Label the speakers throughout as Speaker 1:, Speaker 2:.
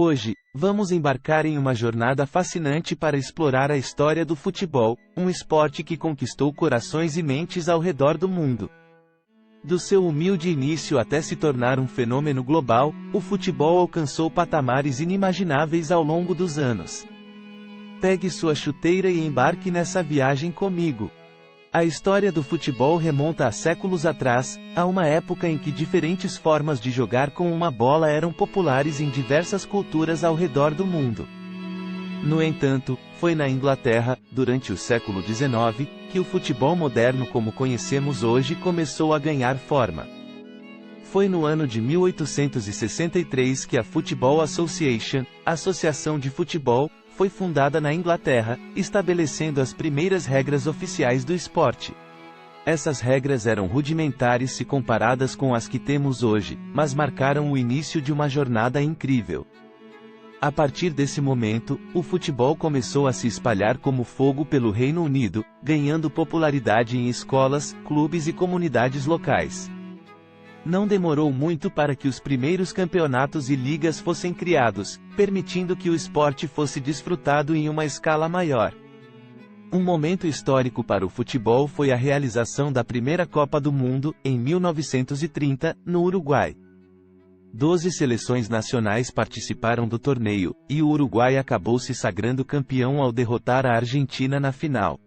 Speaker 1: Hoje, vamos embarcar em uma jornada fascinante para explorar a história do futebol, um esporte que conquistou corações e mentes ao redor do mundo. Do seu humilde início até se tornar um fenômeno global, o futebol alcançou patamares inimagináveis ao longo dos anos. Pegue sua chuteira e embarque nessa viagem comigo. A história do futebol remonta a séculos atrás, a uma época em que diferentes formas de jogar com uma bola eram populares em diversas culturas ao redor do mundo. No entanto, foi na Inglaterra, durante o século XIX, que o futebol moderno como conhecemos hoje começou a ganhar forma. Foi no ano de 1863 que a Football Association, Associação de Futebol, foi fundada na Inglaterra, estabelecendo as primeiras regras oficiais do esporte. Essas regras eram rudimentares se comparadas com as que temos hoje, mas marcaram o início de uma jornada incrível. A partir desse momento, o futebol começou a se espalhar como fogo pelo Reino Unido, ganhando popularidade em escolas, clubes e comunidades locais. Não demorou muito para que os primeiros campeonatos e ligas fossem criados, permitindo que o esporte fosse desfrutado em uma escala maior. Um momento histórico para o futebol foi a realização da primeira Copa do Mundo, em 1930, no Uruguai. 12 seleções nacionais participaram do torneio, e o Uruguai acabou se sagrando campeão ao derrotar a Argentina na final.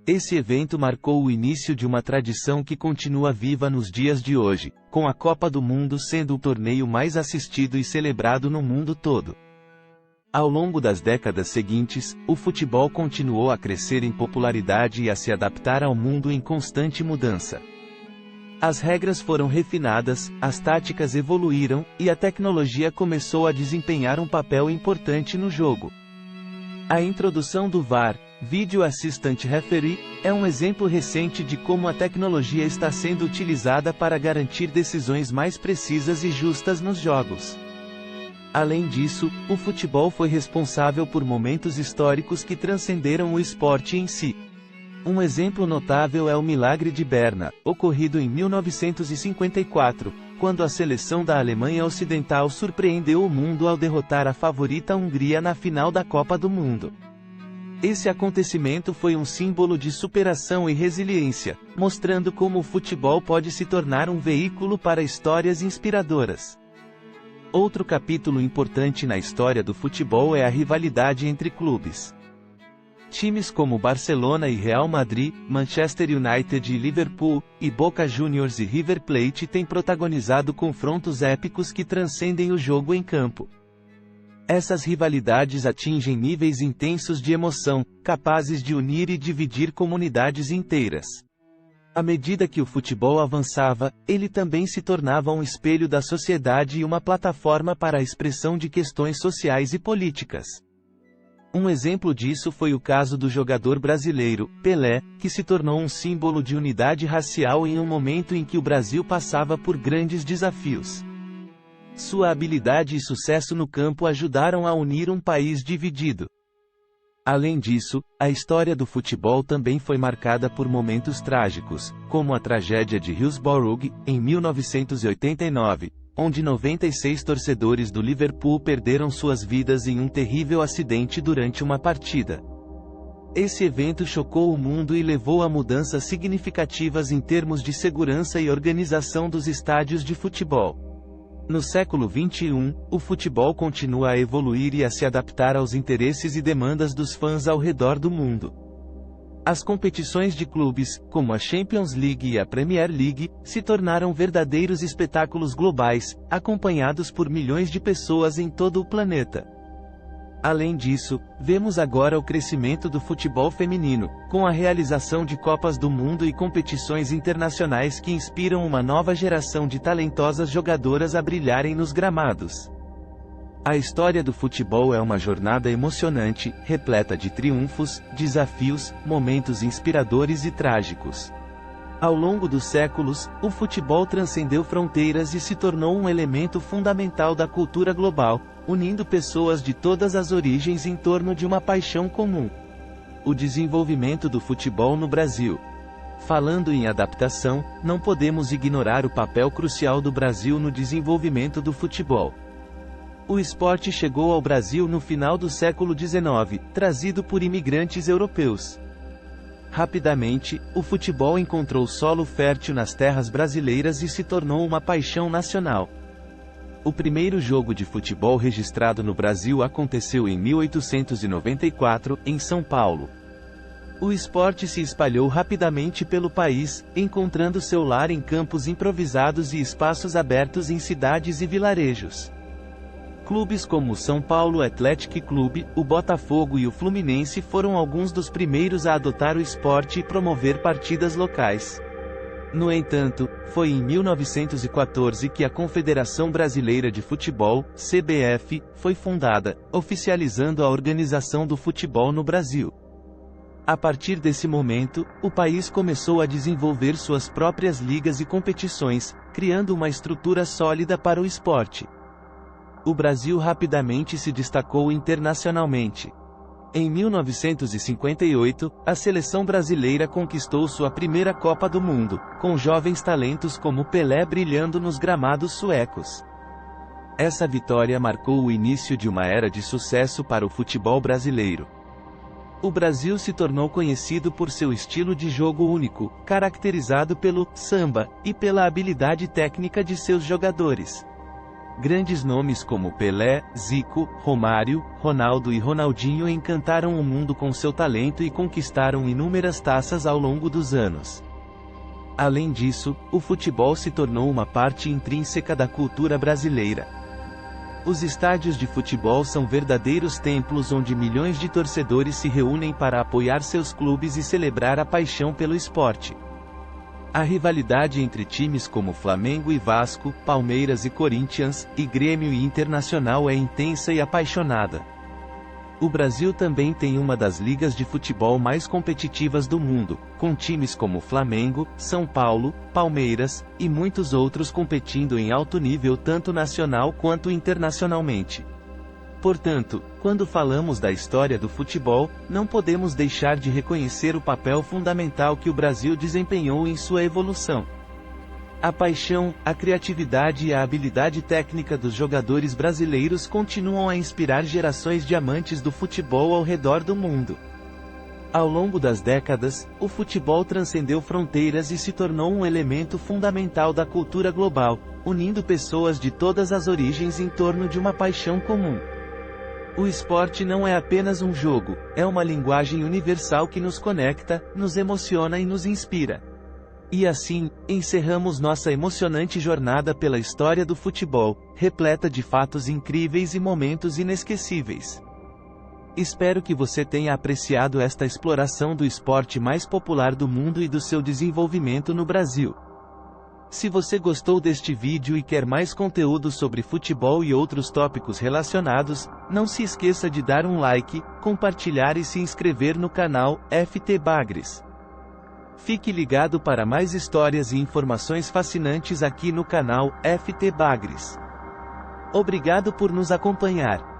Speaker 1: Esse evento marcou o início de uma tradição que continua viva nos dias de hoje, com a Copa do Mundo sendo o torneio mais assistido e celebrado no mundo todo. Ao longo das décadas seguintes, o futebol continuou a crescer em popularidade e a se adaptar ao mundo em constante mudança. As regras foram refinadas, as táticas evoluíram, e a tecnologia começou a desempenhar um papel importante no jogo. A introdução do VAR, Video Assistant Referee, é um exemplo recente de como a tecnologia está sendo utilizada para garantir decisões mais precisas e justas nos jogos. Além disso, o futebol foi responsável por momentos históricos que transcenderam o esporte em si. Um exemplo notável é o Milagre de Berna, ocorrido em 1954, quando a seleção da Alemanha Ocidental surpreendeu o mundo ao derrotar a favorita Hungria na final da Copa do Mundo. Esse acontecimento foi um símbolo de superação e resiliência, mostrando como o futebol pode se tornar um veículo para histórias inspiradoras. Outro capítulo importante na história do futebol é a rivalidade entre clubes. Times como Barcelona e Real Madrid, Manchester United e Liverpool, e Boca Juniors e River Plate têm protagonizado confrontos épicos que transcendem o jogo em campo. Essas rivalidades atingem níveis intensos de emoção, capazes de unir e dividir comunidades inteiras. À medida que o futebol avançava, ele também se tornava um espelho da sociedade e uma plataforma para a expressão de questões sociais e políticas. Um exemplo disso foi o caso do jogador brasileiro, Pelé, que se tornou um símbolo de unidade racial em um momento em que o Brasil passava por grandes desafios. Sua habilidade e sucesso no campo ajudaram a unir um país dividido. Além disso, a história do futebol também foi marcada por momentos trágicos, como a tragédia de Hillsborough, em 1989, onde 96 torcedores do Liverpool perderam suas vidas em um terrível acidente durante uma partida. Esse evento chocou o mundo e levou a mudanças significativas em termos de segurança e organização dos estádios de futebol. No século XXI, o futebol continua a evoluir e a se adaptar aos interesses e demandas dos fãs ao redor do mundo. As competições de clubes, como a Champions League e a Premier League, se tornaram verdadeiros espetáculos globais, acompanhados por milhões de pessoas em todo o planeta. Além disso, vemos agora o crescimento do futebol feminino, com a realização de Copas do Mundo e competições internacionais que inspiram uma nova geração de talentosas jogadoras a brilharem nos gramados. A história do futebol é uma jornada emocionante, repleta de triunfos, desafios, momentos inspiradores e trágicos. Ao longo dos séculos, o futebol transcendeu fronteiras e se tornou um elemento fundamental da cultura global, unindo pessoas de todas as origens em torno de uma paixão comum. O desenvolvimento do futebol no Brasil. Falando em adaptação, não podemos ignorar o papel crucial do Brasil no desenvolvimento do futebol. O esporte chegou ao Brasil no final do século XIX, trazido por imigrantes europeus. Rapidamente, o futebol encontrou solo fértil nas terras brasileiras e se tornou uma paixão nacional. O primeiro jogo de futebol registrado no Brasil aconteceu em 1894, em São Paulo. O esporte se espalhou rapidamente pelo país, encontrando seu lar em campos improvisados e espaços abertos em cidades e vilarejos. Clubes como o São Paulo Athletic Clube, o Botafogo e o Fluminense foram alguns dos primeiros a adotar o esporte e promover partidas locais. No entanto, foi em 1914 que a Confederação Brasileira de Futebol, CBF, foi fundada, oficializando a organização do futebol no Brasil. A partir desse momento, o país começou a desenvolver suas próprias ligas e competições, criando uma estrutura sólida para o esporte. O Brasil rapidamente se destacou internacionalmente. Em 1958, a seleção brasileira conquistou sua primeira Copa do Mundo, com jovens talentos como Pelé brilhando nos gramados suecos. Essa vitória marcou o início de uma era de sucesso para o futebol brasileiro. O Brasil se tornou conhecido por seu estilo de jogo único, caracterizado pelo samba e pela habilidade técnica de seus jogadores. Grandes nomes como Pelé, Zico, Romário, Ronaldo e Ronaldinho encantaram o mundo com seu talento e conquistaram inúmeras taças ao longo dos anos. Além disso, o futebol se tornou uma parte intrínseca da cultura brasileira. Os estádios de futebol são verdadeiros templos onde milhões de torcedores se reúnem para apoiar seus clubes e celebrar a paixão pelo esporte. A rivalidade entre times como Flamengo e Vasco, Palmeiras e Corinthians, e Grêmio e Internacional é intensa e apaixonada. O Brasil também tem uma das ligas de futebol mais competitivas do mundo, com times como Flamengo, São Paulo, Palmeiras, e muitos outros competindo em alto nível tanto nacional quanto internacionalmente. Portanto, quando falamos da história do futebol, não podemos deixar de reconhecer o papel fundamental que o Brasil desempenhou em sua evolução. A paixão, a criatividade e a habilidade técnica dos jogadores brasileiros continuam a inspirar gerações de amantes do futebol ao redor do mundo. Ao longo das décadas, o futebol transcendeu fronteiras e se tornou um elemento fundamental da cultura global, unindo pessoas de todas as origens em torno de uma paixão comum. O esporte não é apenas um jogo, é uma linguagem universal que nos conecta, nos emociona e nos inspira. E assim, encerramos nossa emocionante jornada pela história do futebol, repleta de fatos incríveis e momentos inesquecíveis. Espero que você tenha apreciado esta exploração do esporte mais popular do mundo e do seu desenvolvimento no Brasil. Se você gostou deste vídeo e quer mais conteúdo sobre futebol e outros tópicos relacionados, não se esqueça de dar um like, compartilhar e se inscrever no canal FT Bagres. Fique ligado para mais histórias e informações fascinantes aqui no canal FT Bagres. Obrigado por nos acompanhar.